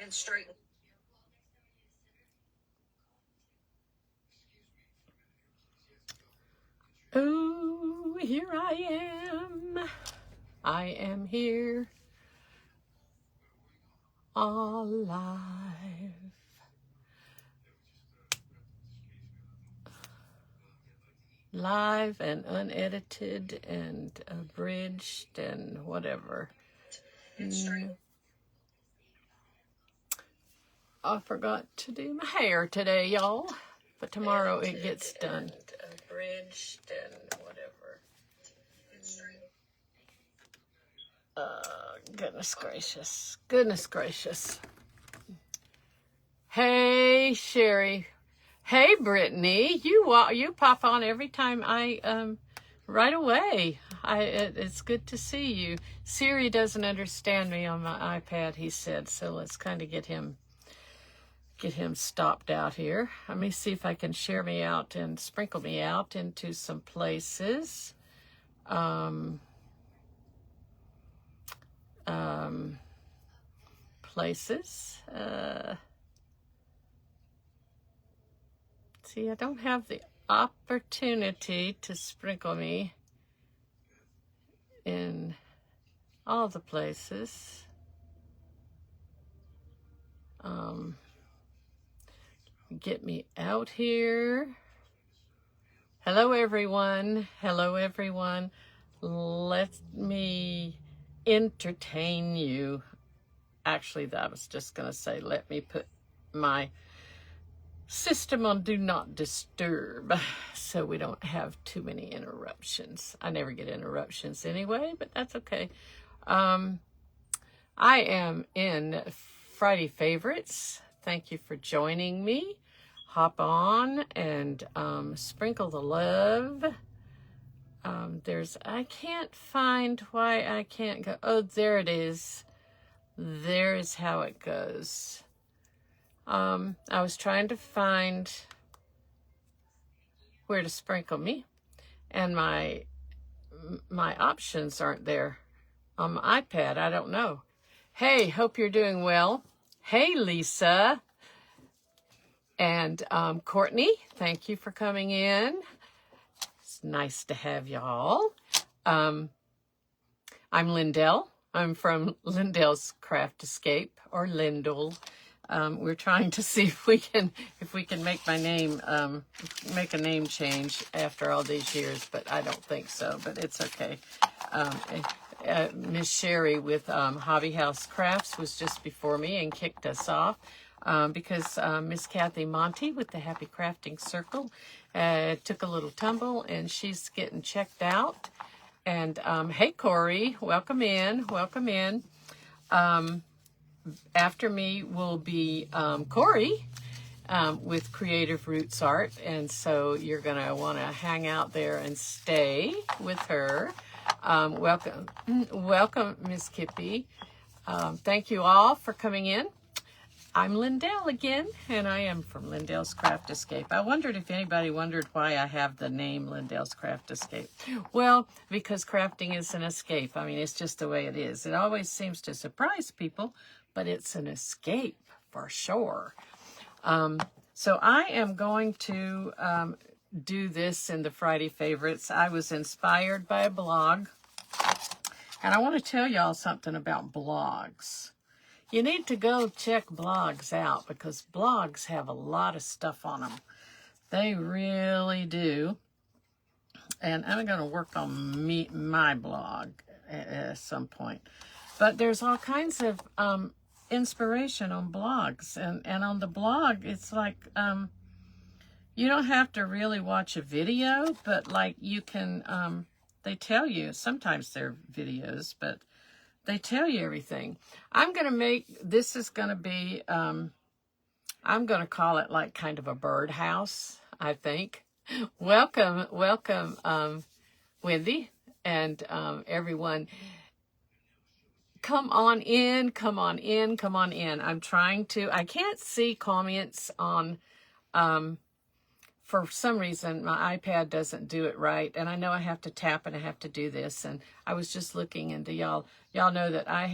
and straighten. Oh, here I am. I am here, alive. Live and unedited and abridged and whatever. I forgot to do my hair today, y'all. But tomorrow it gets done. Abridged and whatever. Goodness gracious. Goodness gracious. Hey, Sherry. Hey, Brittany. You pop on every time right away. It's good to see you. Siri doesn't understand me on my iPad, he said, so let's kind of get him stopped out here. Let me see if I can share me out and sprinkle me out into some places. See, I don't have the opportunity to sprinkle me in all the places. Get me out here. Hello, everyone. Hello, everyone. Let me entertain you. Actually, I was just going to say, let me put my system on do not disturb so we don't have too many interruptions. I never get interruptions anyway, but that's okay. I am in Friday Favorites. Thank you for joining me. Hop on and sprinkle the love. I can't find why I can't go. Oh, there it is. There is how it goes. I was trying to find where to sprinkle me, and my options aren't there on my iPad. I don't know. Hey, hope you're doing well. Hey, Lisa. And Courtney, thank you for coming in. It's nice to have y'all. I'm Lindell. I'm from Lindell's Craft Escape, or Lindell. We're trying to see if we can make my name, make a name change after all these years, but I don't think so, but it's okay. Miss Sherry with Hobby House Crafts was just before me and kicked us off because Miss Kathy Monty with the Happy Crafting Circle took a little tumble and she's getting checked out. And hey, Corey, welcome in, welcome in. After me will be Corey with Creative Roots Art, and so you're going to want to hang out there and stay with her. Welcome, Miss Kippy. Thank you all for coming in. I'm Lindell again, and I am from Lindell's Craft Escape. I wondered if anybody wondered why I have the name Lindell's Craft Escape. Well, because crafting is an escape. I mean, it's just the way it is. It always seems to surprise people, but it's an escape for sure. So I am going to do this in the Friday Favorites. I was inspired by a blog, and I want to tell y'all something about blogs. You need to go check blogs out because blogs have a lot of stuff on them. They really do. And I'm going to work on my blog at some point. But there's all kinds of inspiration on blogs. And on the blog, it's like you don't have to really watch a video, but like you can, they tell you, sometimes they're videos, but they tell you everything. I'm going to make, this is going to be, I'm going to call it like kind of a birdhouse, I think. Welcome, Wendy, and everyone. Come on in, come on in, come on in. I'm trying to, I can't see comments on, for some reason, my iPad doesn't do it right. And I know I have to tap and I have to do this. And I was just looking into y'all know that I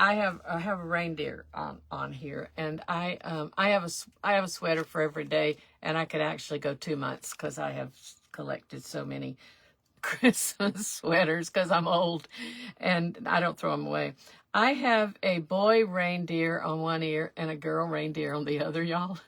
I have a reindeer on here, and I have a sweater for every day, and I could actually go 2 months because I have collected so many Christmas sweaters because I'm old, and I don't throw them away. I have a boy reindeer on one ear and a girl reindeer on the other, y'all,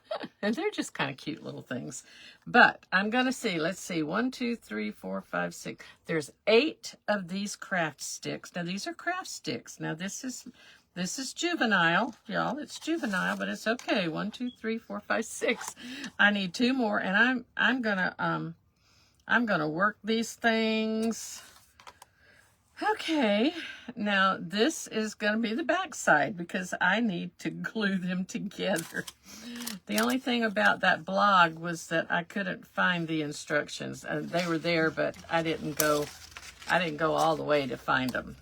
and they're just kind of cute little things. But I'm gonna see. Let's see. 1, 2, 3, 4, 5, 6. There's 8 of these craft sticks. Now these are craft sticks. Now this is juvenile, y'all. It's juvenile, but it's okay. 1, 2, 3, 4, 5, 6. I need 2 more, and I'm gonna work these things. Okay, now this is gonna be the back side because I need to glue them together. The only thing about that blog was that I couldn't find the instructions. They were there, but I didn't go all the way to find them.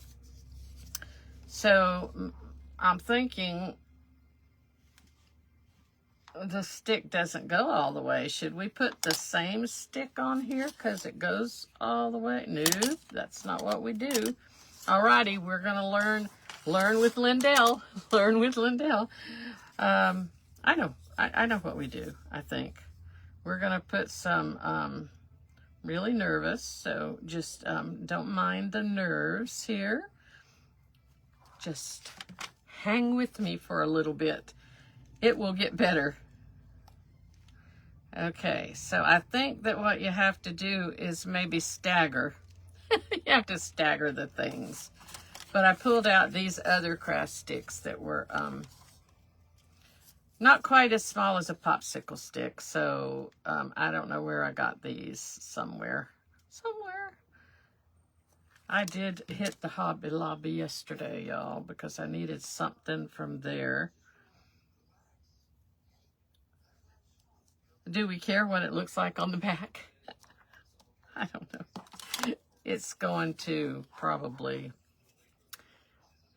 So I'm thinking the stick doesn't go all the way. Should we put the same stick on here because it goes all the way? No, that's not what we do. Alrighty, we're gonna learn with Lindell. Learn with Lindell. I know what we do. I think we're gonna put some really nervous. So just don't mind the nerves here. Just hang with me for a little bit. It will get better. Okay, so I think that what you have to do is maybe stagger. You have to stagger the things. But I pulled out these other craft sticks that were not quite as small as a popsicle stick. So I don't know where I got these. Somewhere. I did hit the Hobby Lobby yesterday, y'all, because I needed something from there. Do we care what it looks like on the back? I don't know. It's going to probably,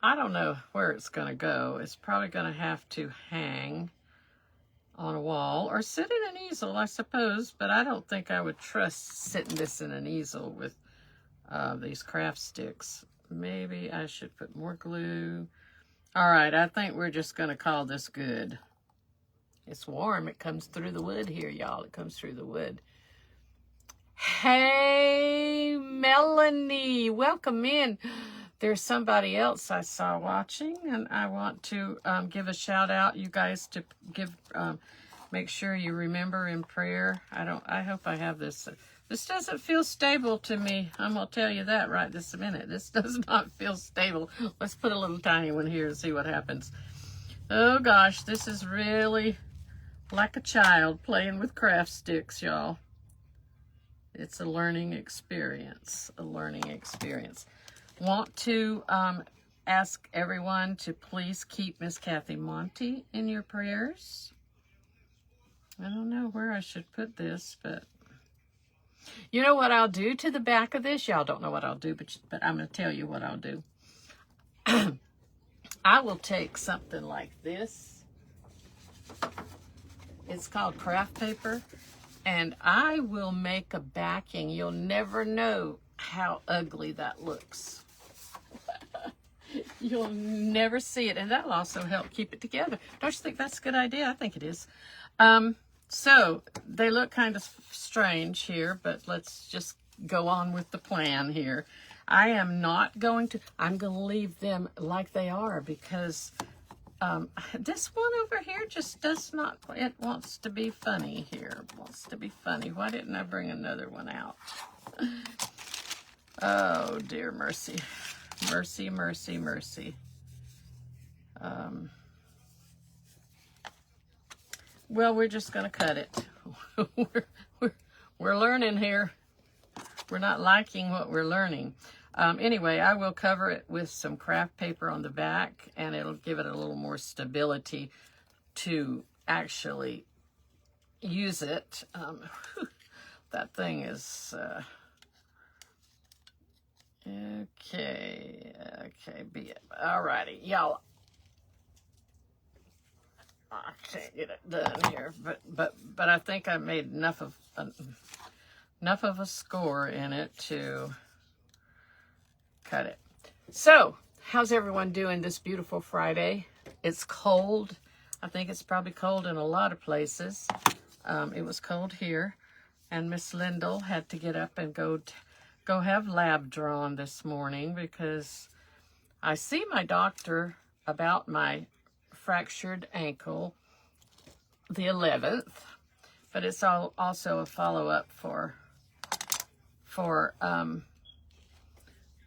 I don't know where it's going to go. It's probably going to have to hang on a wall or sit in an easel, I suppose. But I don't think I would trust sitting this in an easel with these craft sticks. Maybe I should put more glue. All right, I think we're just going to call this good. It's warm. It comes through the wood here, y'all. It comes through the wood. Hey, Melanie, welcome in. There's somebody else I saw watching, and I want to give a shout out. You guys to give, make sure you remember in prayer. I hope I have this. This doesn't feel stable to me. I'm gonna tell you that right this minute. This does not feel stable. Let's put a little tiny one here and see what happens. Oh gosh, this is really like a child playing with craft sticks, y'all. It's a learning experience, Want to ask everyone to please keep Miss Kathy Monty in your prayers. I don't know where I should put this, but you know what I'll do to the back of this? Y'all don't know what I'll do, but I'm going to tell you what I'll do. I will take something like this. It's called craft paper. And I will make a backing. You'll never know how ugly that looks. You'll never see it. And that'll also help keep it together. Don't you think that's a good idea? I think it is. So they look kind of strange here, but let's just go on with the plan here. I'm going to leave them like they are because this one over here just does not, it wants to be funny here. It wants to be funny. Why didn't I bring another one out? Oh, dear mercy. Mercy, mercy, mercy. Well, we're just going to cut it. We're learning here. We're not liking what we're learning. Anyway, I will cover it with some craft paper on the back, and it'll give it a little more stability to actually use it. That thing is... Okay, alrighty, y'all. I can't get it done here, but I think I made enough of a score in it to cut it. So How's everyone doing this beautiful Friday? It's cold. I think it's probably cold in a lot of places. It was cold here, and Miss Lindell had to get up and go have lab drawn this morning because I see my doctor about my fractured ankle the 11th, but it's also a follow-up for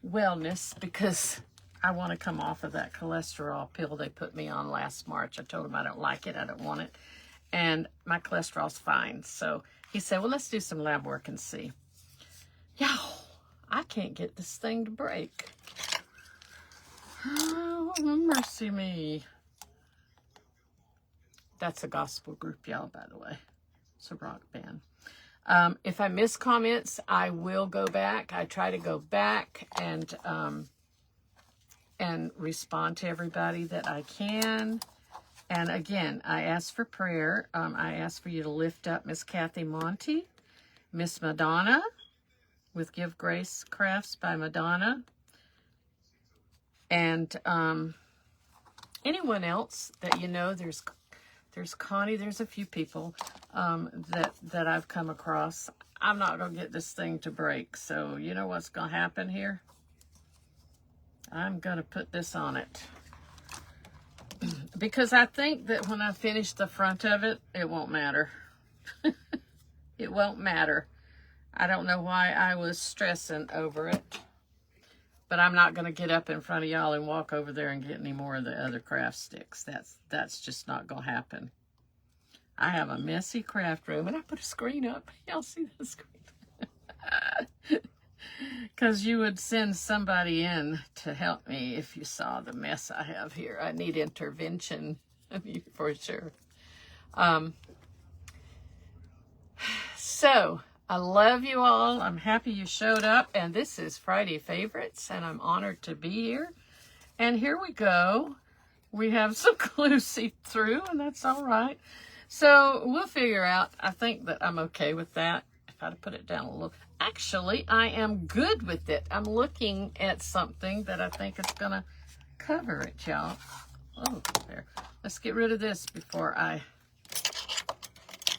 wellness because I want to come off of that cholesterol pill they put me on last March. I told him I don't like it, I don't want it, and my cholesterol's fine. So he said, well, let's do some lab work and see. Yeah, I can't get this thing to break. Oh, mercy me. That's a gospel group, y'all, by the way. It's a rock band. If I miss comments, I will go back. I try to go back and respond to everybody that I can. And again, I ask for prayer. I ask for you to lift up Miss Kathy Monty, Miss Madonna with Give Grace Crafts by Madonna, and anyone else that you know. There's Connie. There's a few people that I've come across. I'm not going to get this thing to break. So you know what's going to happen here? I'm going to put this on it. Because I think that when I finish the front of it, it won't matter. It won't matter. I don't know why I was stressing over it. But I'm not going to get up in front of y'all and walk over there and get any more of the other craft sticks. That's just not going to happen. I have a messy craft room, and I put a screen up. Y'all see the screen? Because you would send somebody in to help me if you saw the mess I have here. I need intervention for sure. So, I love you all. I'm happy you showed up. And this is Friday Favorites, and I'm honored to be here. And here we go. We have some glue seep through, and that's all right. So we'll figure out. I think that I'm okay with that. If I put it down a little. Actually, I am good with it. I'm looking at something that I think is going to cover it, y'all. Oh, there. Let's get rid of this before I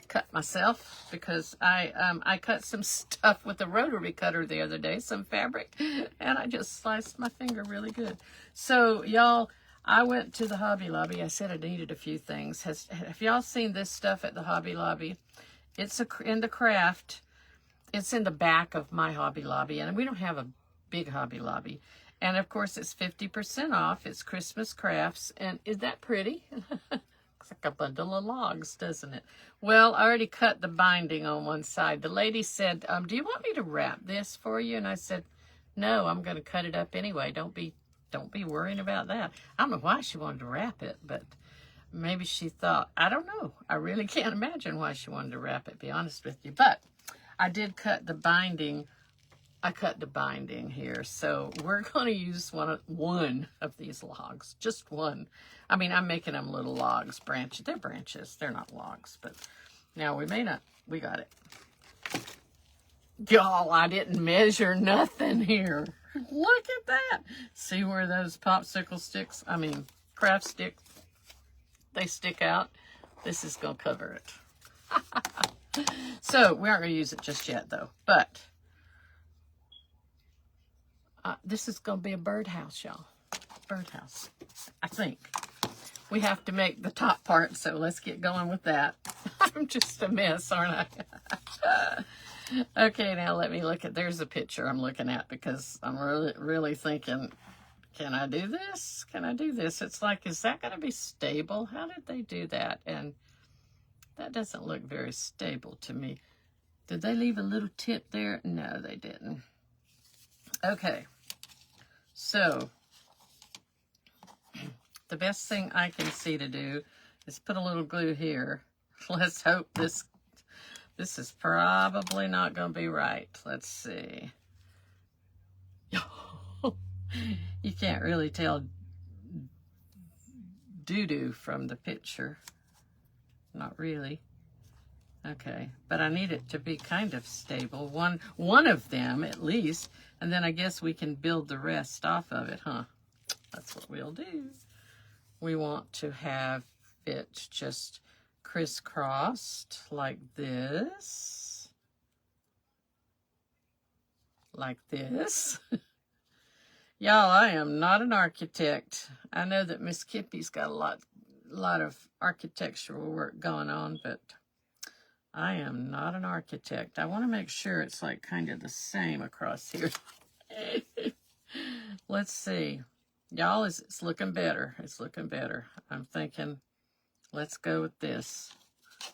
cut myself, because I cut some stuff with a rotary cutter the other day, some fabric, and I just sliced my finger really good. So, y'all, I went to the Hobby Lobby. I said I needed a few things. Have y'all seen this stuff at the Hobby Lobby? It's in the craft. It's in the back of my Hobby Lobby, and we don't have a big Hobby Lobby. And, of course, it's 50% off. It's Christmas crafts, and is that pretty? Looks like a bundle of logs, doesn't it? Well, I already cut the binding on one side. The lady said, do you want me to wrap this for you? And I said, no, I'm going to cut it up anyway. Don't be worrying about that. I don't know why she wanted to wrap it, but maybe she thought, I don't know. I really can't imagine why she wanted to wrap it, to be honest with you. But I did cut the binding. I cut the binding here. So we're going to use one of these logs. Just one. I mean, I'm making them little logs, branches. They're branches. They're not logs. But now we may not. We got it. Y'all, I didn't measure nothing here. Look at that. See where those popsicle sticks, craft sticks, they stick out? This is going to cover it. So, we aren't going to use it just yet, though. But this is going to be a birdhouse, y'all. Birdhouse, I think. We have to make the top part, so let's get going with that. I'm just a mess, aren't I? Okay, now let me look at, there's a picture I'm looking at because I'm really thinking, can I do this? Can I do this? It's like, is that going to be stable? How did they do that? And that doesn't look very stable to me. Did they leave a little tip there? No, they didn't. Okay, so the best thing I can see to do is put a little glue here. Let's hope this is probably not going to be right. Let's see. You can't really tell doo-doo from the picture. Not really. Okay, but I need it to be kind of stable. One of them, at least. And then I guess we can build the rest off of it, huh? That's what we'll do. We want to have it just crisscrossed like this. Like this. Y'all, I am not an architect. I know that Miss Kippy's got a lot of architectural work going on, but I am not an architect. I want to make sure it's like kind of the same across here. Let's see. Y'all, it's looking better. It's looking better. I'm thinking, let's go with this.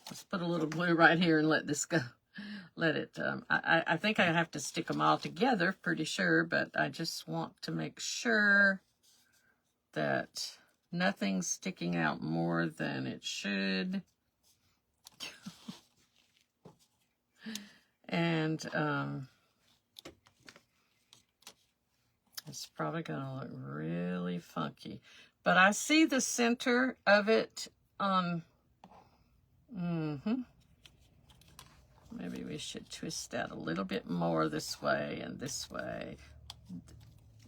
Let's put a little glue right here and let this go. Let it, I think I have to stick them all together, pretty sure, but I just want to make sure that nothing's sticking out more than it should. And it's probably going to look really funky. But I see the center of it on... Maybe we should twist that a little bit more this way and this way.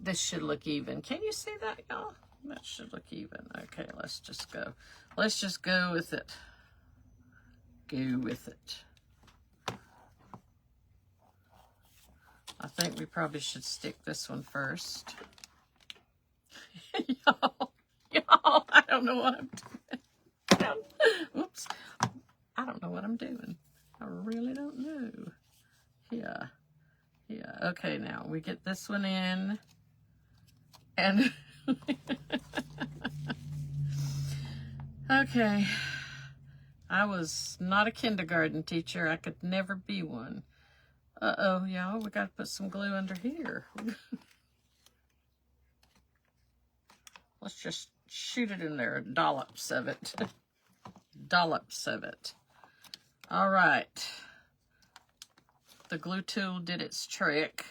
This should look even. Can you see that, y'all? That should look even. Okay, let's just go. Let's just go with it. Go with it. I think we probably should stick this one first. Y'all, I don't know what I'm doing. Oops. I don't know what I'm doing. I really don't know. Yeah. Okay, now we get this one in. And... Okay. I was not a kindergarten teacher. I could never be one. Uh-oh, y'all. We got to put some glue under here. Let's just shoot it in there. Dollops of it. Dollops of it. All right. The glue tool did its trick.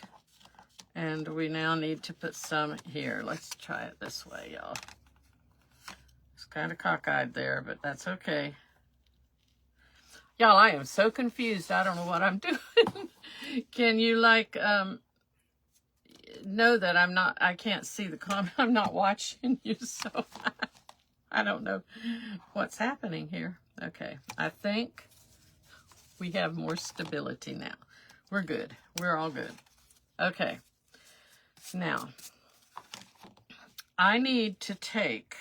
And we now need to put some here. Let's try it this way, y'all. It's kind of cockeyed there, but that's okay. Y'all, I am so confused. I don't know what I'm doing. Can you, like, know that I can't see the comment. I'm not watching you, so I don't know what's happening here. Okay, I think we have more stability now. We're good. We're all good. Okay. Now, I need to take,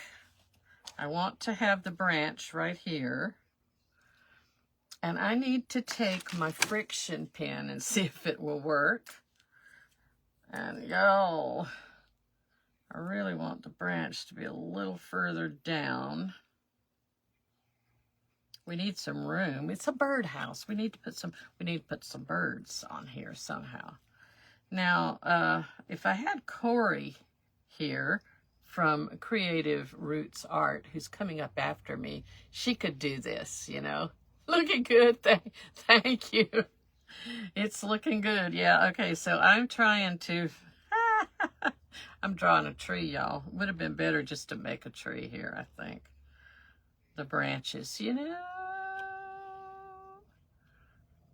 I want to have the branch right here. And I need to take my friction pin and see if it will work. And y'all, I really want the branch to be a little further down. We need some room. It's a birdhouse. We need to put some birds on here somehow. Now, if I had Corey here from Creative Roots Art, who's coming up after me, she could do this, you know. Looking good. Thank you. It's looking good. Yeah, okay, so I'm trying to... I'm drawing a tree, y'all. Would have been better just to make a tree here, I think. The branches, you know.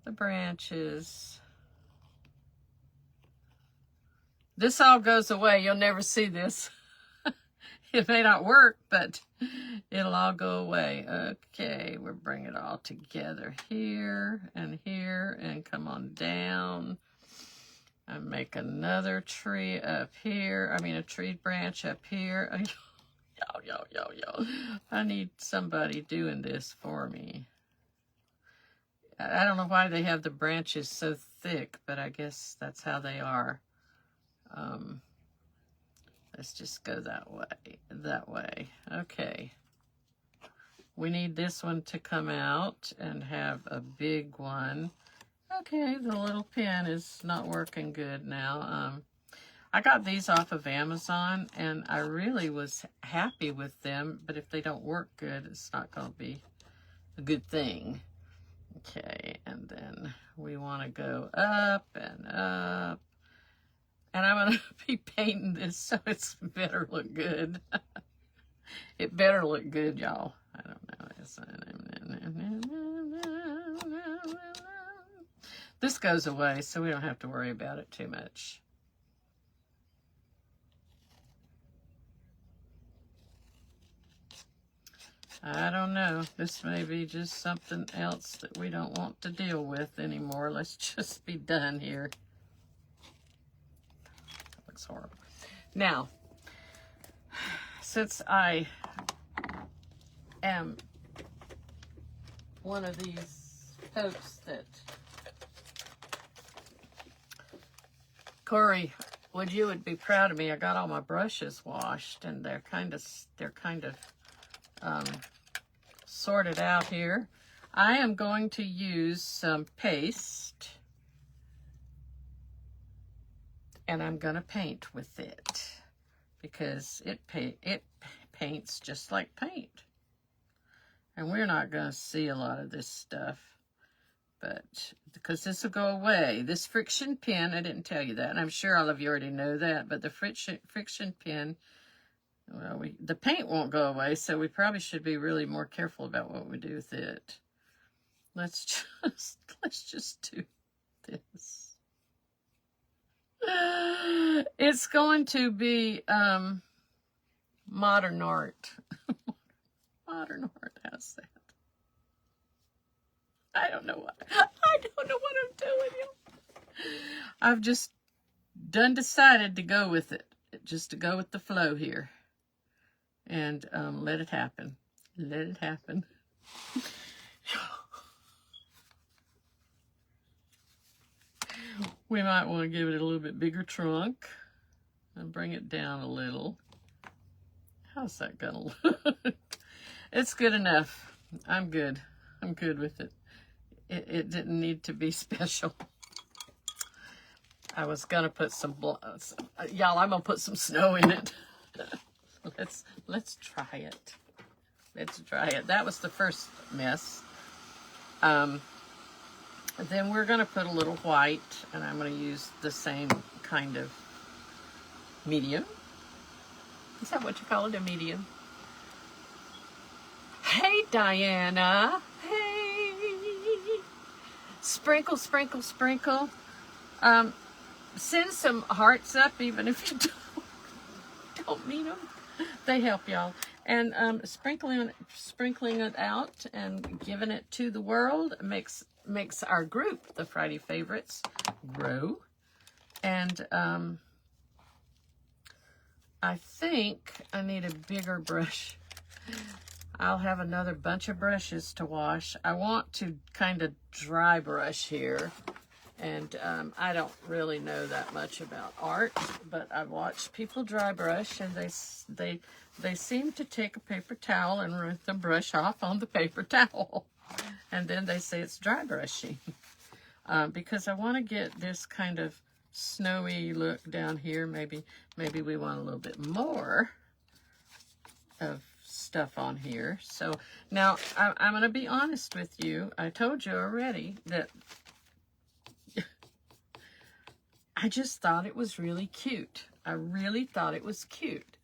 The branches. This all goes away. You'll never see this. It may not work, but it'll all go away. Okay, we'll bring it all together here and come on down. And make another tree up here. I mean, a tree branch up here. Yo. I need somebody doing this for me. I don't know why they have the branches so thick, but I guess that's how they are. Let's just go that way. Okay. We need this one to come out and have a big one. Okay, the little pen is not working good now. I got these off of Amazon, and I really was happy with them, but if they don't work good, it's not going to be a good thing. Okay, and then we want to go up and up. And I'm going to be painting this so it's better look good. It better look good, y'all. I don't know. This goes away, so we don't have to worry about it too much. I don't know. This may be just something else that we don't want to deal with anymore. Let's just be done here. That looks horrible. Now, since I am one of these folks that Corey, you would be proud of me. I got all my brushes washed, and they're kind of sorted out here. I am going to use some paste, and I'm going to paint with it because it paints just like paint. And we're not going to see a lot of this stuff, but because this will go away. This friction pen, I didn't tell you that, and I'm sure all of you already know that, but the friction pen, well, the paint won't go away, so we probably should be really more careful about what we do with it. Let's just do this. It's going to be modern art. Modern art, how's that? I don't know what I'm doing here. I've just decided to go with it, just to go with the flow here. And let it happen. Let it happen. We might want to give it a little bit bigger trunk and bring it down a little. How's that gonna look? It's good enough. I'm good. I'm good with it. It didn't need to be special. I was gonna put some, y'all, I'm gonna put some snow in it. Let's try it. Let's try it. That was the first mess. Then we're going to put a little white, and I'm going to use the same kind of medium. Is that what you call it, a medium? Hey, Diana. Hey. Sprinkle, sprinkle, sprinkle. Send some hearts up, even if you don't need them. They help y'all. And sprinkling it out and giving it to the world makes our group, the Friday Favorites, grow. And I think I need a bigger brush. I'll have another bunch of brushes to wash. I want to kind of dry brush here. And I don't really know that much about art, but I've watched people dry brush, and they seem to take a paper towel and rinse the brush off on the paper towel. And then they say it's dry brushing. Because I want to get this kind of snowy look down here. Maybe we want a little bit more of stuff on here. So now I'm going to be honest with you. I told you already that I just thought it was really cute. I really thought it was cute.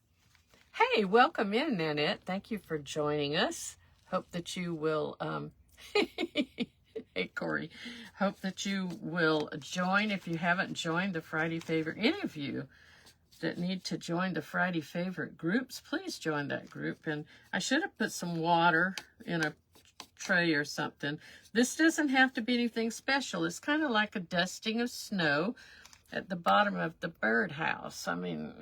Hey, welcome in, Nanette. Thank you for joining us. Hope that you will, hey, Corey. Hope that you will join. If you haven't joined the Friday Favorite, any of you that need to join the Friday Favorite groups, please join that group. And I should have put some water in a tray or something. This doesn't have to be anything special. It's kind of like a dusting of snow at the bottom of the birdhouse. I mean,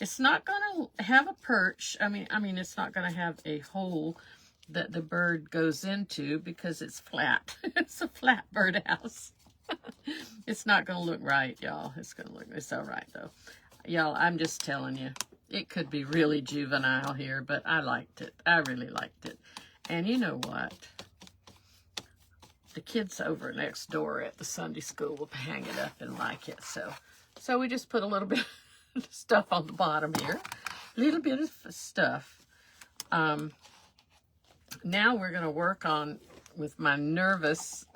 it's not going to have a perch. I mean, it's not going to have a hole that the bird goes into because it's flat. It's a flat birdhouse. It's not going to look right, y'all. It's all right, though. Y'all, I'm just telling you, it could be really juvenile here, but I liked it. I really liked it. And you know what? The kids over next door at the Sunday school will hang it up and like it. So we just put a little bit of stuff on the bottom here. A little bit of stuff. Now we're going to work on, with my nervous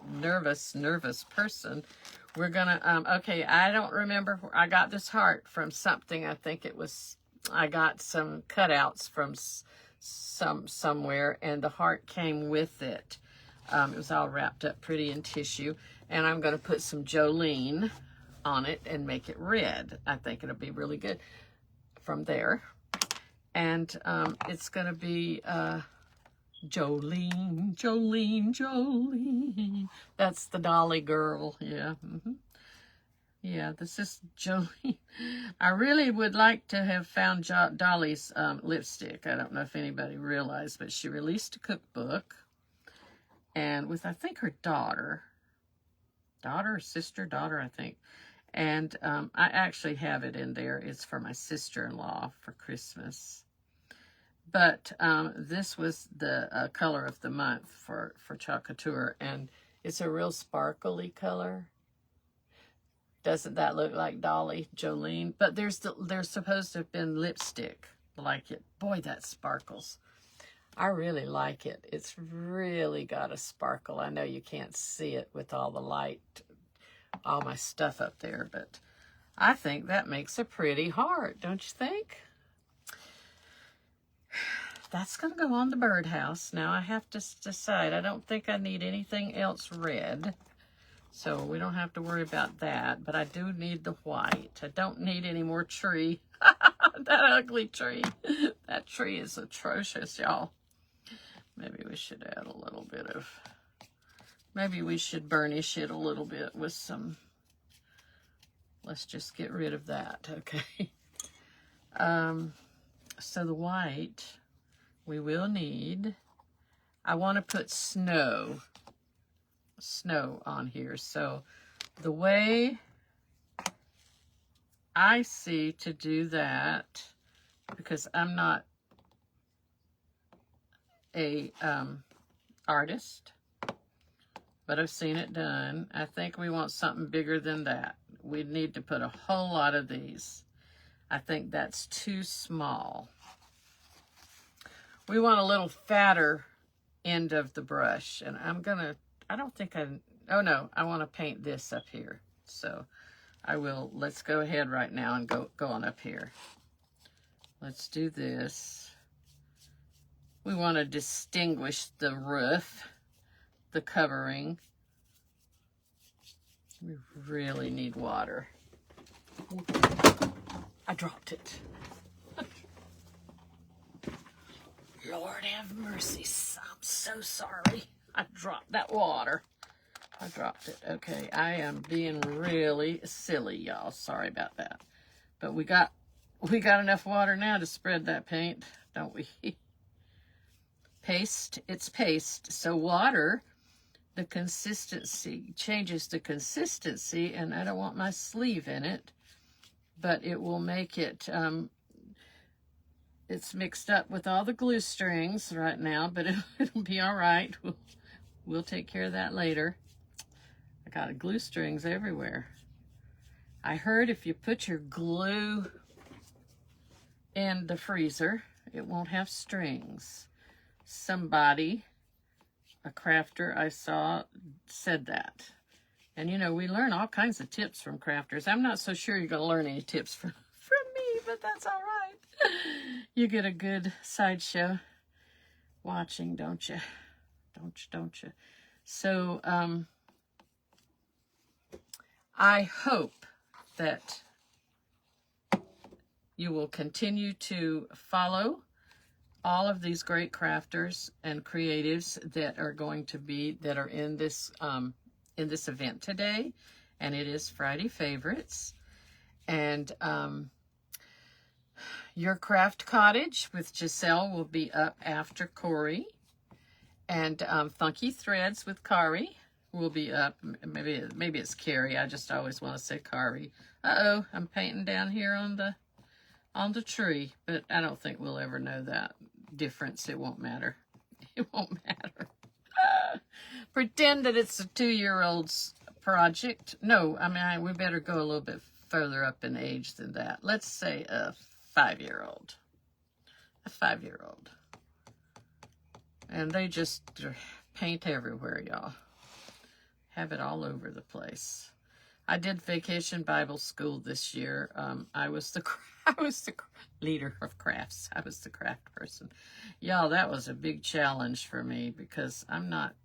person, we're going to, okay, I don't remember. I got this heart from something. I think it was, I got some cutouts from somewhere, and the heart came with it. It was all wrapped up pretty in tissue, and I'm going to put some Jolene on it and make it red. I think it'll be really good from there. And it's going to be Jolene, Jolene, Jolene. That's the Dolly girl. Yeah. Yeah, this is Jolene. I really would like to have found Dolly's lipstick. I don't know if anybody realized, but she released a cookbook. And with, I think, her daughter, sister, I think. And I actually have it in there. It's for my sister-in-law for Christmas. But this was the color of the month for Chocolate Couture, and it's a real sparkly color. Doesn't that look like Dolly, Jolene? But there's supposed to have been lipstick like it. Boy, that sparkles. I really like it. It's really got a sparkle. I know you can't see it with all the light, all my stuff up there, but I think that makes a pretty heart, don't you think? That's going to go on the birdhouse. Now I have to decide. I don't think I need anything else red, so we don't have to worry about that, but I do need the white. I don't need any more tree. That ugly tree. That tree is atrocious, y'all. Maybe we should add a little bit of, maybe we should burnish it a little bit with some, let's just get rid of that, okay? So the white, we will need, I want to put snow on here. So the way I see to do that, because I'm not a artist, but I've seen it done. I think we want something bigger than that. We need to put a whole lot of these. I think that's too small. We want a little fatter end of the brush, and I don't think oh no, I want to paint this up here. So I will, let's go ahead right now and go on up here. Let's do this. We want to distinguish the roof, the covering. We really need water. I dropped it. Lord have mercy. I'm so sorry. I dropped that water. I dropped it. Okay, I am being really silly, y'all. Sorry about that. But we got enough water now to spread that paint, don't we? Paste, it's paste. So water, the consistency, changes the consistency, and I don't want my sleeve in it, but it will make it, it's mixed up with all the glue strings right now, but it'll be all right. We'll take care of that later. I got glue strings everywhere. I heard if you put your glue in the freezer, it won't have strings. Somebody, a crafter I saw, said that. And you know, we learn all kinds of tips from crafters. I'm not so sure you're going to learn any tips from me, but that's all right. You get a good sideshow watching, don't you? Don't you? So, I hope that you will continue to follow all of these great crafters and creatives that are in this event today, and it is Friday Favorites. And Your Craft Cottage with Giselle will be up after Corey, and Funky Threads with Kari will be up. Maybe it's Carrie. I just always want to say Kari. Uh-oh, I'm painting down here on the tree, but I don't think we'll ever know that difference. It won't matter. It won't matter. Pretend that it's a 2-year-old's project. No, I mean, we better go a little bit further up in age than that. Let's say a 5-year-old. A 5-year-old. And they just paint everywhere, y'all. Have it all over the place. I did Vacation Bible School this year. I was the leader of crafts. I was the craft person. Y'all, that was a big challenge for me because I'm not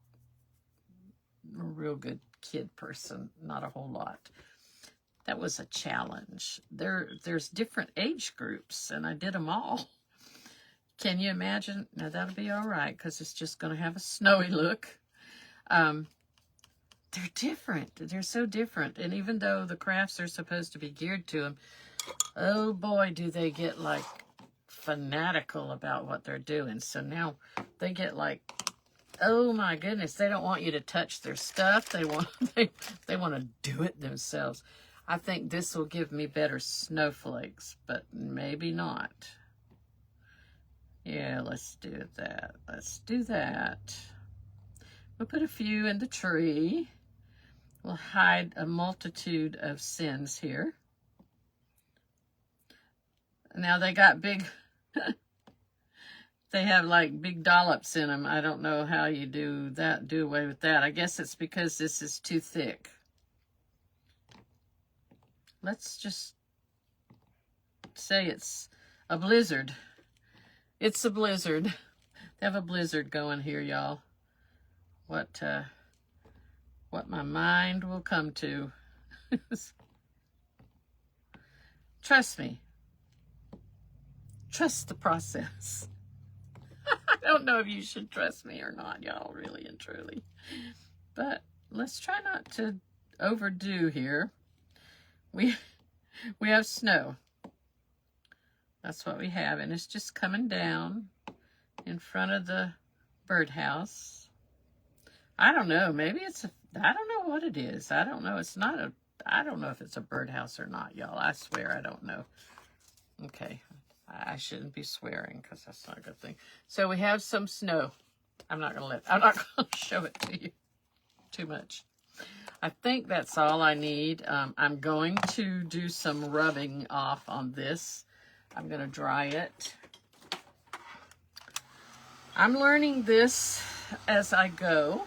a real good kid person. Not a whole lot. That was a challenge. There's different age groups, and I did them all. Can you imagine? Now, that'll be all right because it's just going to have a snowy look. They're different. They're so different. And even though the crafts are supposed to be geared to them, oh boy, do they get like fanatical about what they're doing. So now they get like, oh my goodness, they don't want you to touch their stuff. They want to do it themselves. I think this will give me better snowflakes, but maybe not. Yeah, let's do that. Let's do that. We'll put a few in the tree. We'll hide a multitude of sins here. Now they got big, they have like big dollops in them. I don't know how you do that, do away with that. I guess it's because this is too thick. Let's just say it's a blizzard. It's a blizzard. They have a blizzard going here, y'all. What my mind will come to. Trust me. Trust the process. I don't know if you should trust me or not, y'all, really and truly. But let's try not to overdo here. We have snow. That's what we have, and it's just coming down in front of the birdhouse. I don't know, maybe it's I don't know what it is. I don't know. It's not a, I don't know if it's a birdhouse or not, y'all. I swear I don't know. Okay, I shouldn't be swearing because that's not a good thing. So we have some snow. I'm not gonna show it to you too much. I think that's all I need. I'm going to do some rubbing off on this. I'm going to dry it. I'm learning this as I go,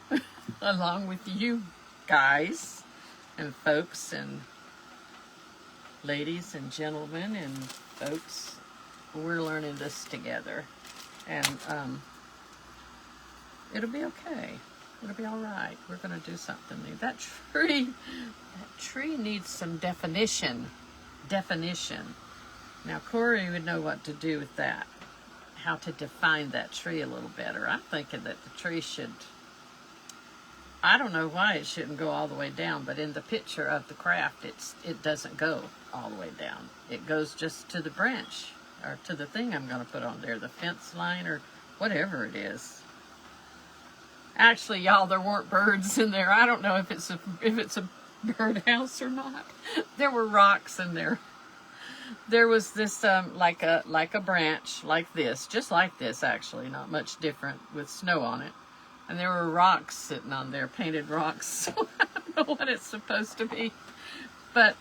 along with you guys and folks and ladies and gentlemen and folks. We're learning this together. And it'll be okay. It'll be all right. We're going to do something new. That tree needs some definition. Now, Corey would know what to do with that, how to define that tree a little better. I'm thinking that the tree should, I don't know why it shouldn't go all the way down, but in the picture of the craft, it doesn't go all the way down. It goes just to the branch, or to the thing I'm going to put on there, the fence line, or whatever it is. Actually, y'all, there weren't birds in there. I don't know if it's a birdhouse or not. There were rocks in there. There was this like a branch like this, just like this actually, not much different, with snow on it. And there were rocks sitting on there, painted rocks. So I don't know what it's supposed to be. But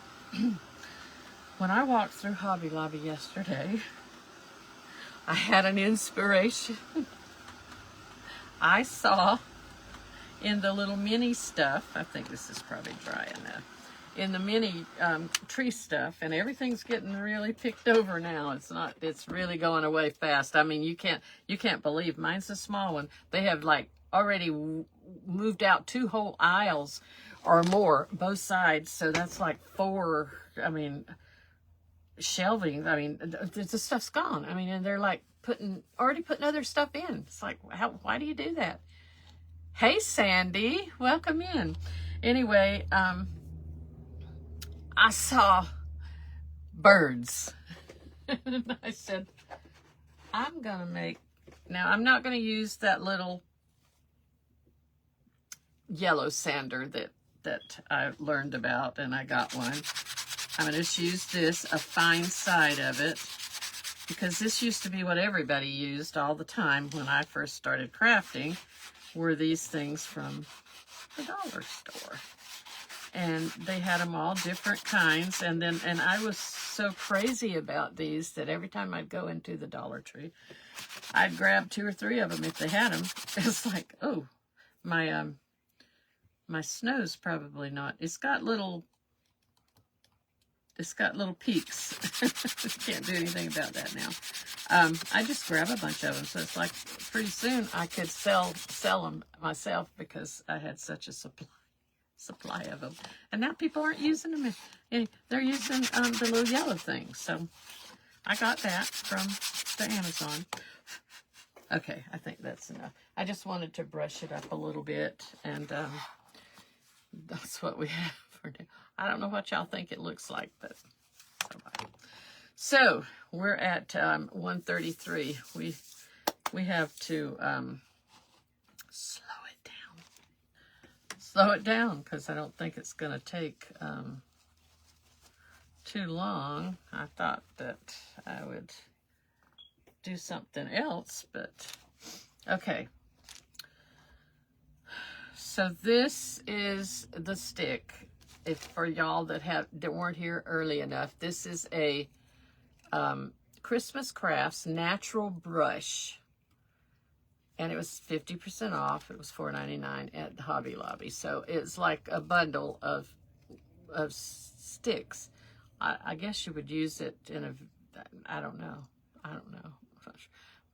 when I walked through Hobby Lobby yesterday, I had an inspiration. I saw in the little mini stuff, I think this is probably dry enough, in the mini tree stuff, and everything's getting really picked over now. It's really going away fast. I mean, you can't believe, mine's a small one. They have like already moved out 2 whole aisles or more, both sides. So that's like 4, shelving. I mean, the stuff's gone. I mean, and they're like already putting other stuff in. It's like, why do you do that? Hey, Sandy, welcome in. Anyway, I saw birds. And I said, I'm going to make, now I'm not going to use that little yellow sander that I learned about, and I got one. I'm going to just use this, a fine side of it, because this used to be what everybody used all the time when I first started crafting, were these things from the dollar store. And they had them all different kinds. And I was so crazy about these that every time I'd go into the Dollar Tree, I'd grab 2 or 3 of them if they had them. It's like, oh, my snow's probably not. It's got little peaks. Can't do anything about that now. I just grab a bunch of them. So it's like pretty soon I could sell them myself because I had such a supply of them. And now people aren't using them. They're using the little yellow things. So I got that from the Amazon. Okay, I think that's enough. I just wanted to brush it up a little bit, and that's what we have for now. I don't know what y'all think it looks like, but so we're at 133. We have to slow it down because I don't think it's going to take too long. I thought that I would do something else, but okay. So this is the stick. If for y'all that weren't here early enough, this is a Christmas Crafts natural brush, and it was 50% off. It was $4.99 at Hobby Lobby. So it's like a bundle of sticks. I guess you would use it in a, I don't know.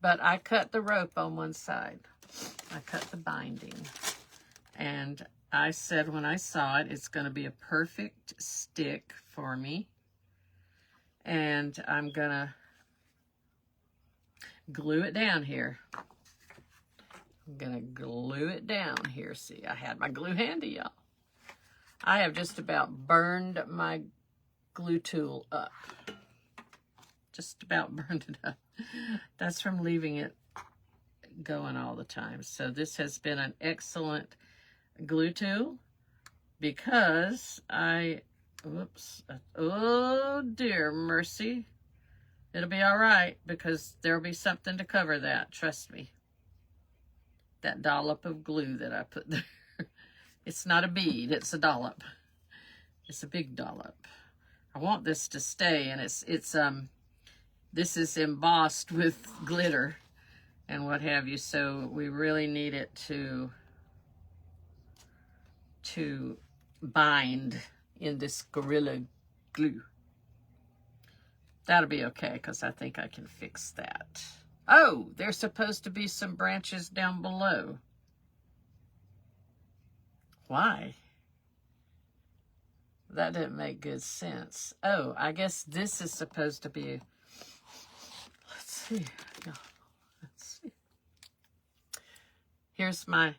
But I cut the rope on one side. I cut the binding. And I said when I saw it, it's going to be a perfect stick for me. And I'm going to glue it down here. I'm going to glue it down here. See, I had my glue handy, y'all. I have just about burned my glue tool up. Just about burned it up. That's from leaving it going all the time. So this has been an excellent glue tool because oh dear mercy. It'll be all right because there'll be something to cover that. Trust me. That dollop of glue that I put there. It's not a bead, it's a dollop. It's a big dollop. I want this to stay, and this is embossed with glitter and what have you, so we really need it to bind in this Gorilla Glue. That'll be okay, because I think I can fix that. Oh, there's supposed to be some branches down below. Why? That didn't make good sense. Oh, I guess this is supposed to be... Let's see. Let's see. Here's my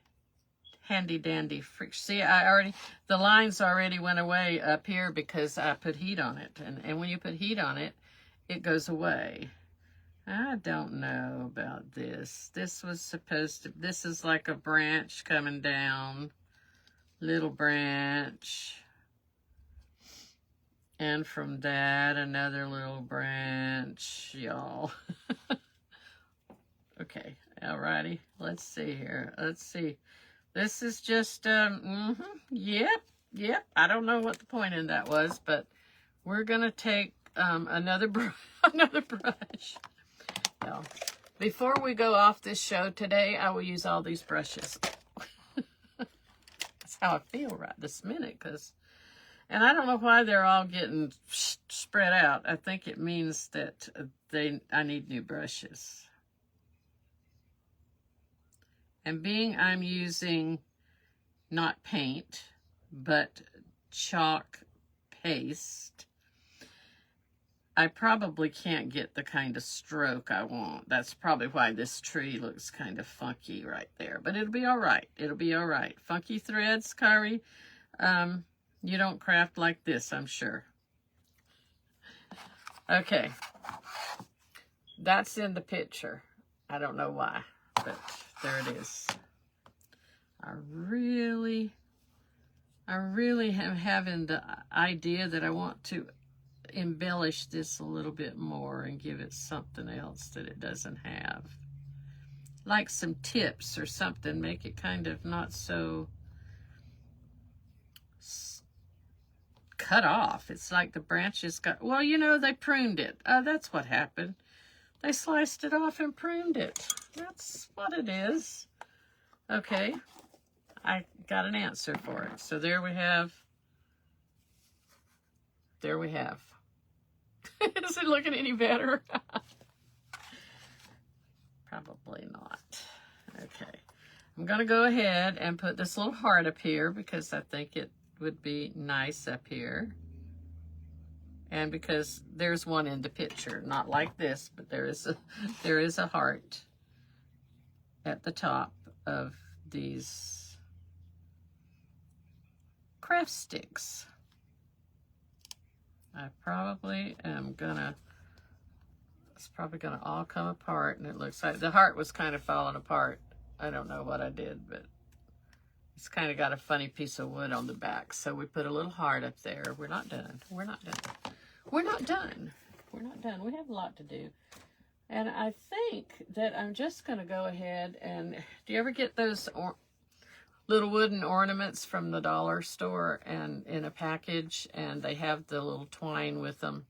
handy dandy freak. See, the lines already went away up here because I put heat on it. And when you put heat on it, it goes away. I don't know about this. This was supposed to... This is like a branch coming down. Little branch. And from that, another little branch, y'all. Okay, alrighty. Let's see here. Let's see. This is just, yep. I don't know what the point in that was, but we're going to take another brush. Now, before we go off this show today, I will use all these brushes. That's how I feel right this minute, and I don't know why they're all getting spread out. I think it means that I need new brushes. And being I'm using not paint, but chalk paste, I probably can't get the kind of stroke I want. That's probably why this tree looks kind of funky right there. But it'll be all right. It'll be all right. Funky threads, Kari. You don't craft like this, I'm sure. Okay. That's in the picture. I don't know why, but there it is. I really am having the idea that I want to embellish this a little bit more and give it something else that it doesn't have. Like some tips or something. Make it kind of not so cut off. It's like the branches got, well, you know, they pruned it. That's what happened. They sliced it off and pruned it. That's what it is. Okay. I got an answer for it. So there we have. There we have. Is it looking any better? Probably not. Okay. I'm going to go ahead and put this little heart up here because I think it would be nice up here. And because there's one in the picture, not like this, but there is a heart. at the top of these craft sticks. I probably am gonna, it's probably gonna all come apart, and it looks like the heart was kind of falling apart. I don't know what I did, but it's kind of got a funny piece of wood on the back. So we put a little heart up there. We're not done. We're not done. We're not done. We're not done. We have a lot to do. And I think that I'm just going to go ahead and, do you ever get those little wooden ornaments from the dollar store and in a package, and they have the little twine with them?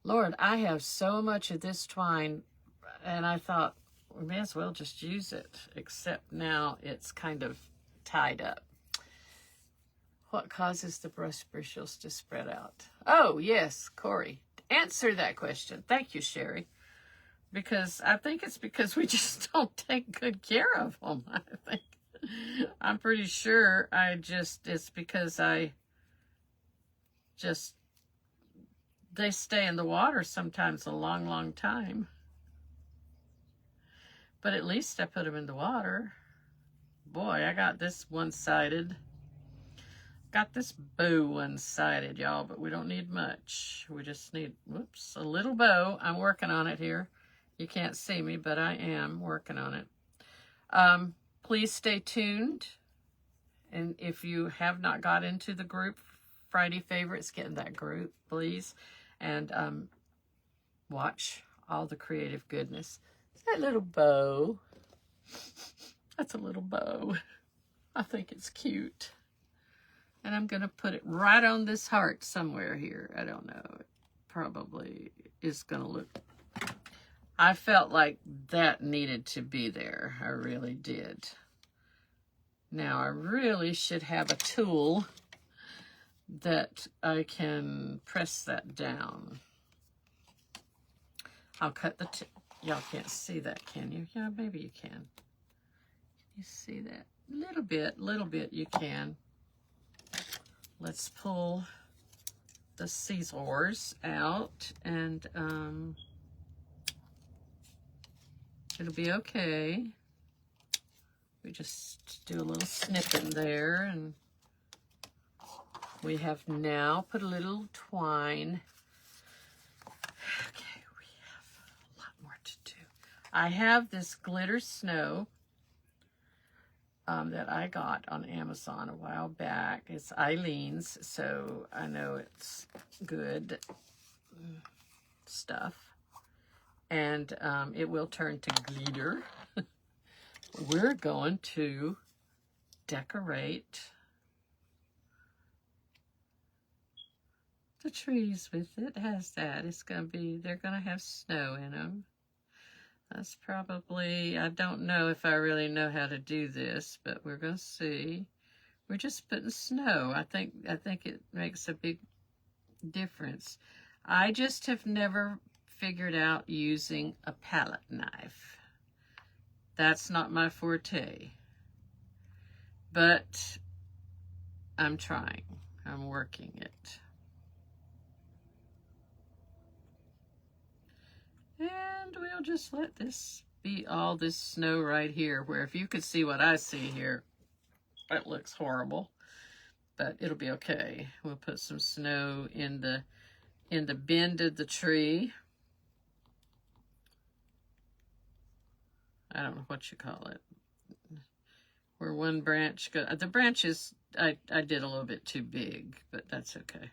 Lord, I have so much of this twine, and I thought, we may as well just use it, except now it's kind of tied up. What causes the brush bristles to spread out? Oh, yes, Corey. Answer that question. Thank you, Sherry. Because I think it's because we just don't take good care of them. I think. I'm pretty sure it's because they stay in the water sometimes a long, long time. But at least I put them in the water. Boy, I got this one-sided. Got this bow one-sided, y'all, but we don't need much. We just need, whoops, a little bow. I'm working on it here. You can't see me, but I am working on it. Please stay tuned. And if you have not got into the group, Friday Favorites, get in that group, please. And watch all the creative goodness. That little bow. That's a little bow. I think it's cute. And I'm going to put it right on this heart somewhere here. I don't know. It probably is going to look... I felt like that needed to be there. I really did. Now, I really should have a tool that I can press that down. I'll cut the... Y'all can't see that, can you? Yeah, maybe you can. Can you see that? Little bit you can. Let's pull the scissors out, and it'll be okay. We just do a little snipping there, and we have now put a little twine. Okay, we have a lot more to do. I have this glitter snow that I got on Amazon a while back. It's Eileen's, so I know it's good stuff. And it will turn to glitter. We're going to decorate the trees with it. How's that? It's going to be, they're going to have snow in them. That's probably, I don't know if I really know how to do this, but we're going to see. We're just putting snow. I think it makes a big difference. I just have never figured out using a palette knife. That's not my forte. But I'm trying. I'm working it. And we'll just let this be all this snow right here, where if you could see what I see here, that looks horrible, but it'll be okay. We'll put some snow in the bend of the tree. I don't know what you call it. Where one branch goes, the branches I did a little bit too big, but that's okay.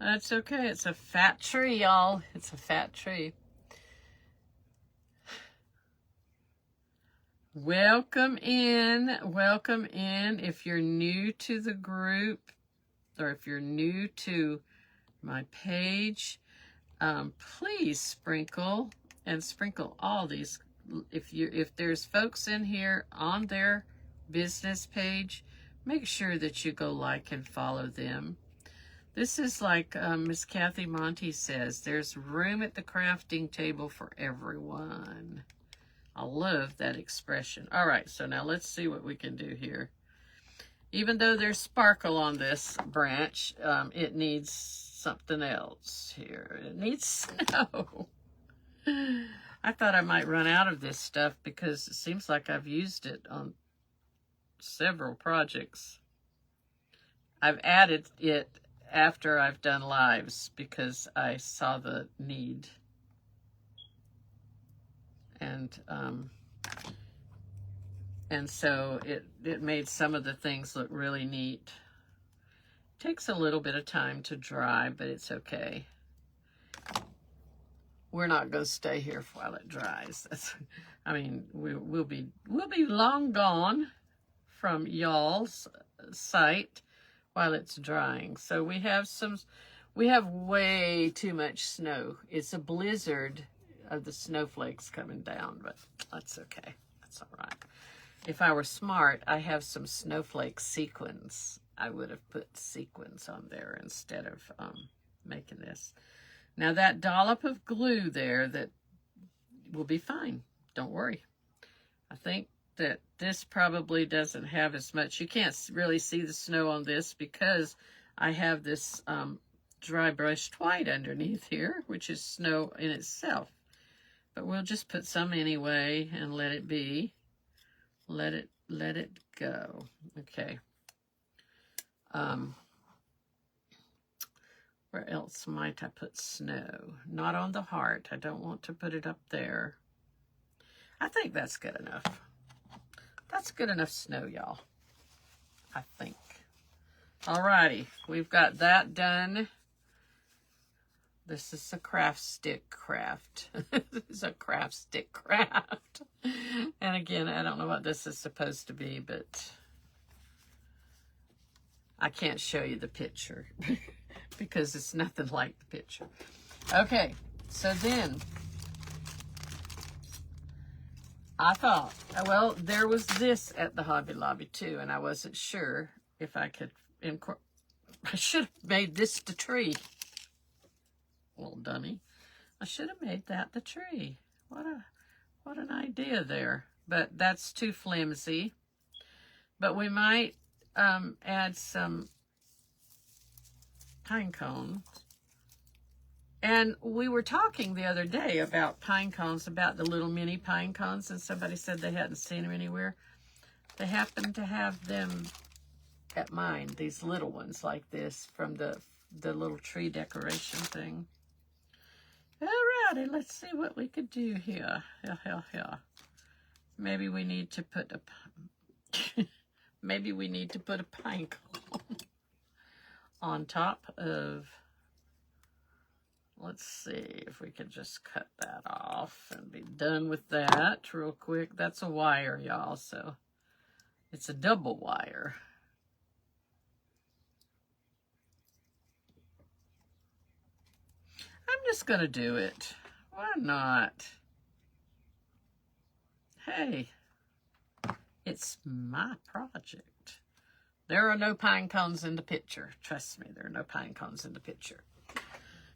That's okay. It's a fat tree, y'all. It's a fat tree. Welcome in. Welcome in. If you're new to the group, or if you're new to my page, please sprinkle all these. If there's folks in here on their business page, make sure that you go like and follow them. This is like Miss Kathy Monty says, there's room at the crafting table for everyone. I love that expression. All right, so now let's see what we can do here. Even though there's sparkle on this branch, it needs something else here. It needs snow. I thought I might run out of this stuff because it seems like I've used it on several projects. I've added it after I've done lives because I saw the need. And so it made some of the things look really neat. Takes a little bit of time to dry, but it's okay. We're not going to stay here while it dries. I mean, we'll be long gone from y'all's sight while it's drying. So we have way too much snow. It's a blizzard of the snowflakes coming down, but that's okay. That's all right. If I were smart, I have some snowflake sequins. I would have put sequins on there instead of making this. Now that dollop of glue there, that will be fine. Don't worry. I think that this probably doesn't have as much. You can't really see the snow on this because I have this dry brushed white underneath here, which is snow in itself. But we'll just put some anyway and let it be. Let it go. Okay. Where else might I put snow? Not on the heart. I don't want to put it up there. I think that's good enough. That's good enough snow, y'all. I think. Alrighty, we've got that done. This is a craft stick craft. This is a craft stick craft. And again, I don't know what this is supposed to be, but I can't show you the picture because it's nothing like the picture. Okay, so then I thought, well, there was this at the Hobby Lobby too, and I wasn't sure if I could I should have made this the tree. Little dummy. I should have made that the tree. What an idea there. But that's too flimsy. But we might add some pine cones. And we were talking the other day about pine cones, about the little mini pine cones, and somebody said they hadn't seen them anywhere. They happen to have them at mine, these little ones like this from the little tree decoration thing. Alrighty, let's see what we could do here. Maybe we need to put a maybe we need to put a pine cone on top of. Let's see if we could just cut that off and be done with that real quick. That's a wire, y'all, so it's a double wire. I'm just going to do it. Why not? Hey, it's my project. There are no pine cones in the picture. Trust me, there are no pine cones in the picture.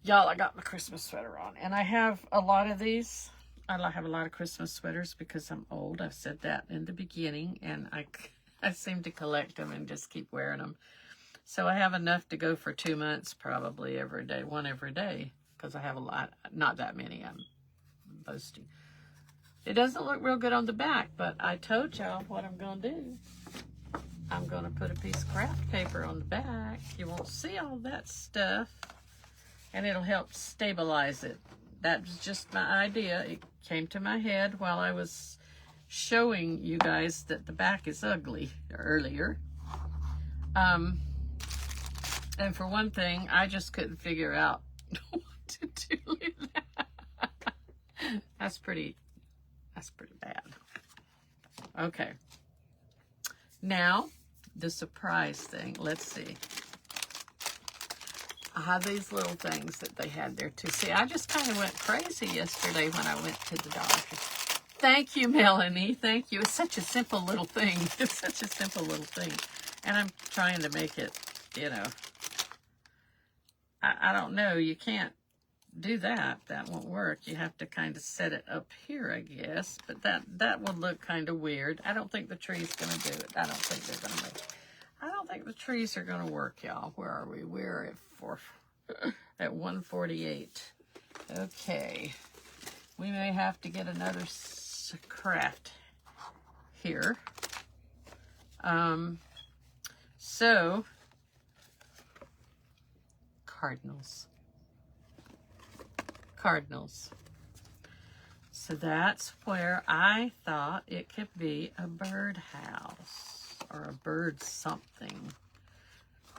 Y'all, I got my Christmas sweater on, and I have a lot of these. I have a lot of Christmas sweaters because I'm old. I've said that in the beginning, and I seem to collect them and just keep wearing them. So I have enough to go for 2 months probably every day, one every day, because I have a lot, not that many, I'm boasting. It doesn't look real good on the back, but I told y'all what I'm going to do. I'm going to put a piece of craft paper on the back. You won't see all that stuff. And it'll help stabilize it. That was just my idea. It came to my head while I was showing you guys that the back is ugly earlier. And for one thing, I just couldn't figure out what to do with that. That's pretty bad. Okay. Now, the surprise thing. Let's see. I have these little things that they had there too. See, I just kind of went crazy yesterday when I went to the doctor. Thank you, Melanie. Thank you. It's such a simple little thing. It's such a simple little thing. And I'm trying to make it, you know. I don't know. You can't do that. That won't work. You have to kind of set it up here, I guess. But that would look kind of weird. I don't think the tree's going to do it. I don't think they're going to make it. I don't think the trees are going to work, y'all. Where are we? We're at 148. Okay. we may have to get another craft here. So, cardinals. Cardinals. So that's where I thought it could be a birdhouse or a bird something.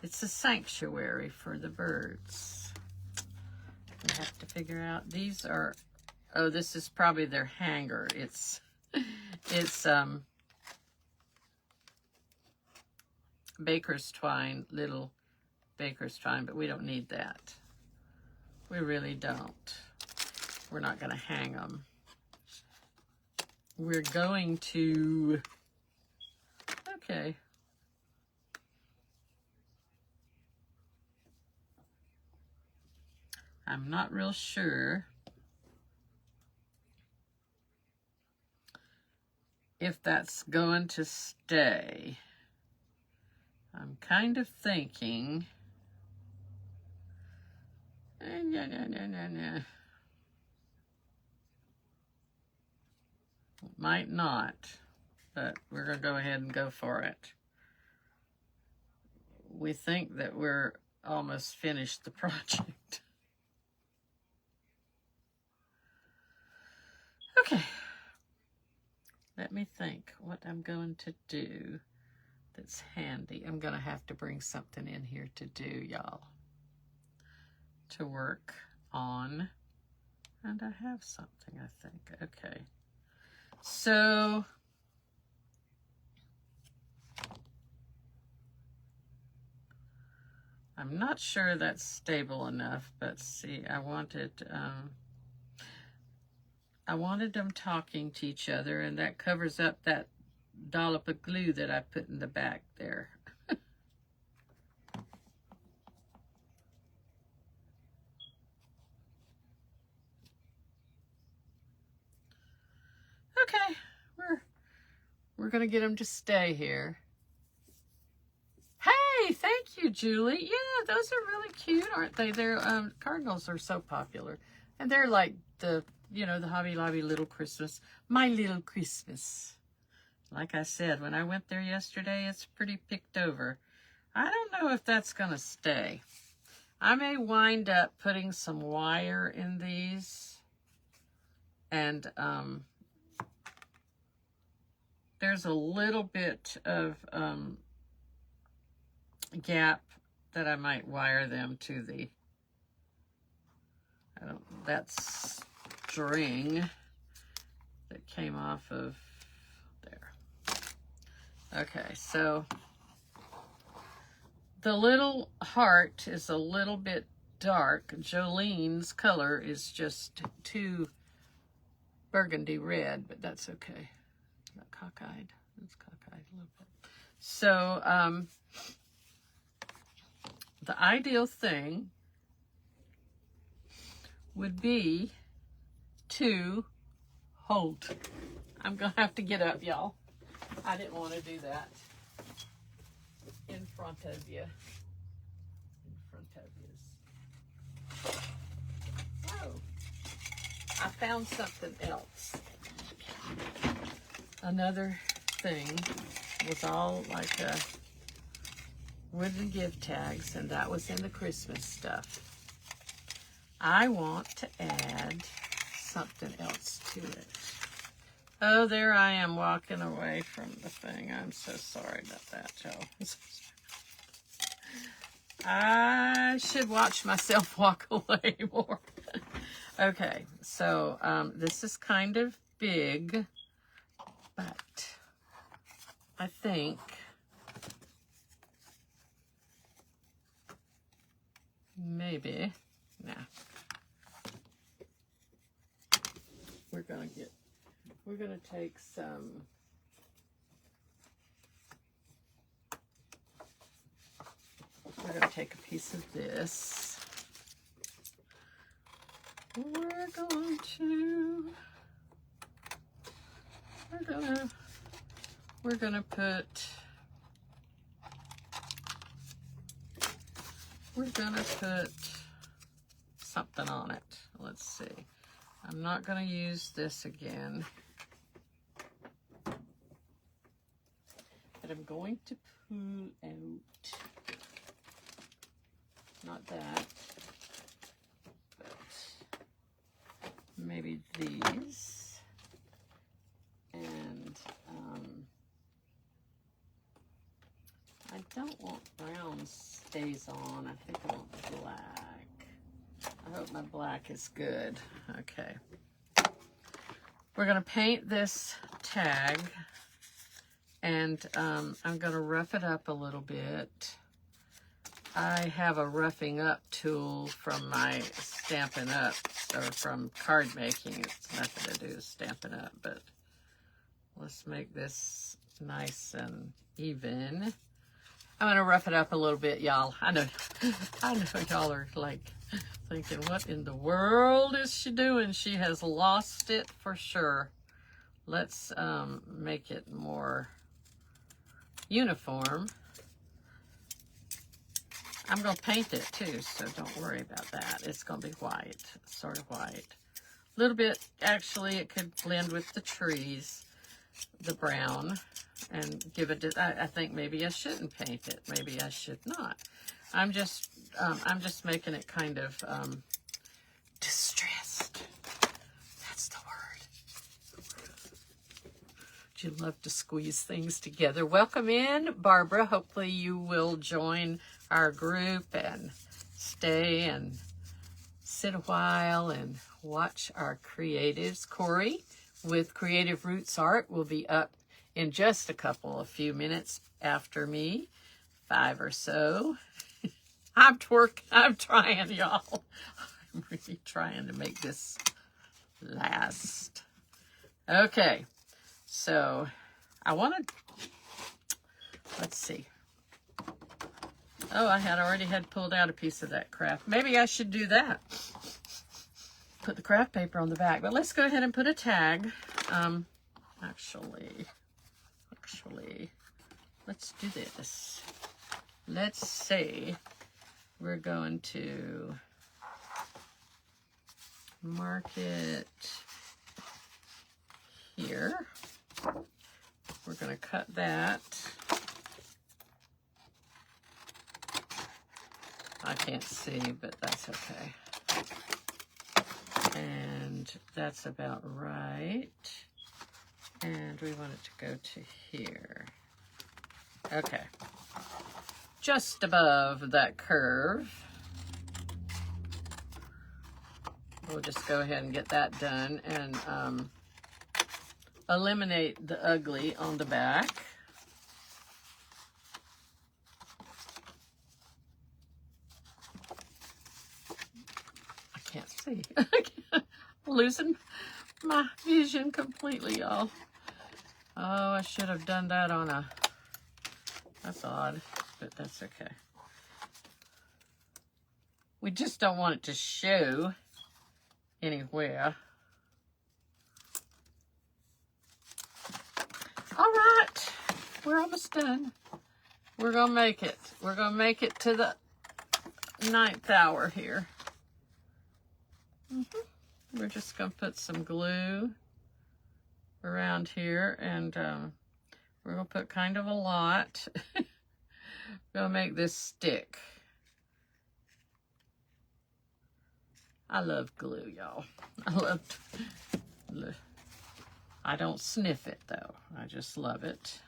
It's a sanctuary for the birds. We have to figure out, these are, oh, this is probably their hanger. It's baker's twine, little baker's twine, but we don't need that. We really don't. We're not going to hang them. We're going to, okay. I'm not real sure if that's going to stay. I'm kind of thinking, no. Might not, but we're going to go ahead and go for it. We think that we're almost finished the project. Okay. Let me think what I'm going to do that's handy. I'm going to have to bring something in here to do, y'all. To work on. And I have something, I think. Okay. So, I'm not sure that's stable enough, but see, I wanted them talking to each other, and that covers up that dollop of glue that I put in the back there. Okay, we're gonna get them to stay here. Hey, thank you, Julie. Yeah, those are really cute, aren't they? They're cardinals are so popular, and they're like the, you know, the Hobby Lobby little Christmas, my little Christmas. Like I said, when I went there yesterday, it's pretty picked over. I don't know if that's gonna stay. I may wind up putting some wire in these, and there's a little bit of gap that I might wire them to the, that string that came off of there. Okay, so the little heart is a little bit dark. Jolene's color is just too burgundy red, but that's okay. Not cockeyed. It's cockeyed a little bit. So, the ideal thing would be to hold. I'm going to have to get up, y'all. I didn't want to do that in front of you. In front of you. Oh, I found something else. Another thing was all like a wooden gift tags, and that was in the Christmas stuff. I want to add something else to it. Oh, there I am walking away from the thing. I'm so sorry about that, y'all. I should watch myself walk away more. Okay, so this is kind of big, but I think maybe, nah. We're gonna take some, we're gonna take a piece of this. We're gonna put something on it. Let's see. I'm not going to use this again. But I'm going to pull out, not that, but maybe these. And I don't want brown stays on. I think I want black. I hope my black is good. Okay. We're going to paint this tag, and I'm going to rough it up a little bit. I have a roughing up tool from my Stampin' Up, or from card making. It's nothing to do with Stampin' Up, but let's make this nice and even. I'm going to rough it up a little bit, y'all. I know y'all are like thinking, what in the world is she doing? She has lost it for sure. Let's make it more uniform. I'm going to paint it too, so don't worry about that. It's going to be white, sort of white. A little bit, actually, it could blend with the trees, the brown, and give it, I think maybe I shouldn't paint it. Maybe I should not. I'm just making it kind of distressed. That's the word. Do you love to squeeze things together? Welcome in, Barbara. Hopefully you will join our group and stay and sit a while and watch our creatives. Corey with Creative Roots Art will be up in just a few minutes after me, 5 or so. I'm trying, y'all. I'm really trying to make this last. Okay, so I wanted, let's see. Oh, I already had pulled out a piece of that craft. Maybe I should do that. Put the craft paper on the back. But let's go ahead and put a tag. Actually, let's do this. Let's say we're going to mark it here. We're going to cut that. I can't see, but that's okay. And that's about right. And we want it to go to here. Okay. Just above that curve. We'll just go ahead and get that done and eliminate the ugly on the back. I can't see. I'm losing my vision completely, y'all. Oh, I should have done that on a... That's odd, but that's okay. We just don't want it to show anywhere. All right, we're almost done. We're gonna make it. We're gonna make it to the 9th hour here. We're just gonna put some glue around here, and we're gonna put kind of a lot. We're gonna make this stick. I love glue, y'all. I don't sniff it though. I just love it.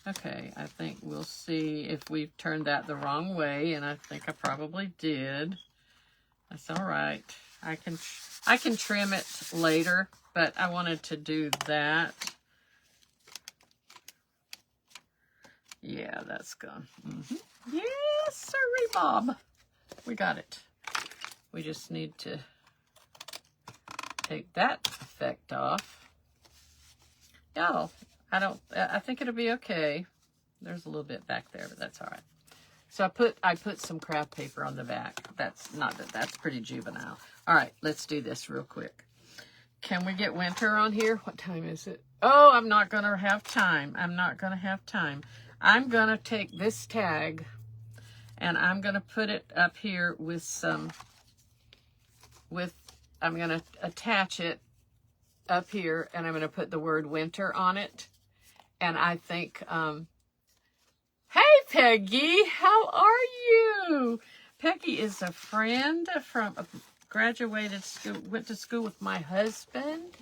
Okay, I think we'll see if we've turned that the wrong way, and I think I probably did. That's all right. I can trim it later, but I wanted to do that. Yeah, that's gone. Yes, sirree, Bob. We got it. We just need to take that effect off. Y'all, I think it'll be okay. There's a little bit back there, but that's all right. So I put some craft paper on the back. That's pretty juvenile. All right, let's do this real quick. Can we get winter on here? What time is it? Oh, I'm not gonna have time. I'm not gonna have time. I'm gonna take this tag and I'm gonna put it up here with some, I'm going to attach it up here, and I'm going to put the word winter on it. And I think, hey, Peggy, how are you? Peggy is a friend from graduated school, went to school with my husband,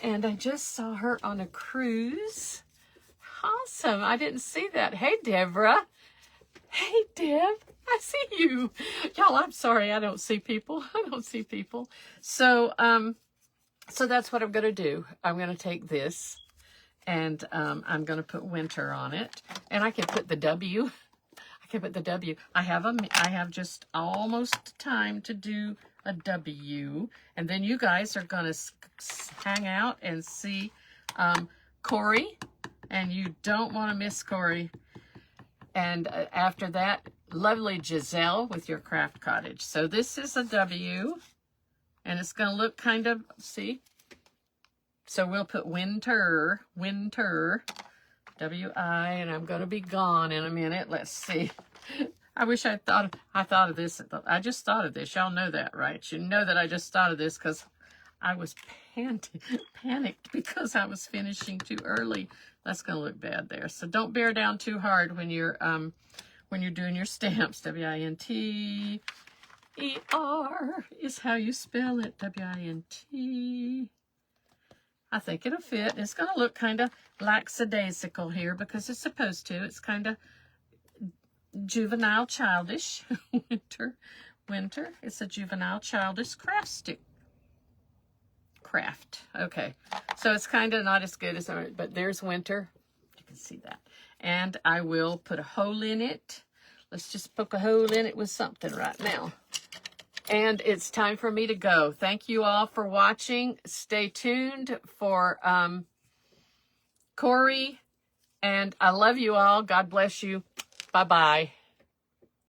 and I just saw her on a cruise. Awesome. I didn't see that. Hey, Deborah. Hey, Deb. I see you. Y'all, I'm sorry. I don't see people. I don't see people. So that's what I'm going to do. I'm going to take this, and I'm going to put winter on it. And I can put the W. I can put the W. I have just almost time to do a W. And then you guys are going to hang out and see Corey. And you don't want to miss Corey. And after that, lovely Giselle with your craft cottage. So this is a W, and it's going to look kind of, see? So we'll put winter, W-I, and I'm going to be gone in a minute. Let's see. I wish I thought of this. I just thought of this. Y'all know that, right? You know that I just thought of this because I was panicked because I was finishing too early. That's going to look bad there. So don't bear down too hard when you're doing your stamps. W-I-N-T-E-R is how you spell it. W-I-N-T. I think it'll fit. It's going to look kind of lackadaisical here because it's supposed to. It's kind of juvenile, childish. Winter. It's a juvenile, childish craft stick. Craft. Okay. So it's kind of not as good as ours, but there's winter. You can see that. And I will put a hole in it. Let's just poke a hole in it with something right now. And it's time for me to go. Thank you all for watching. Stay tuned for Corey. And I love you all. God bless you. Bye-bye.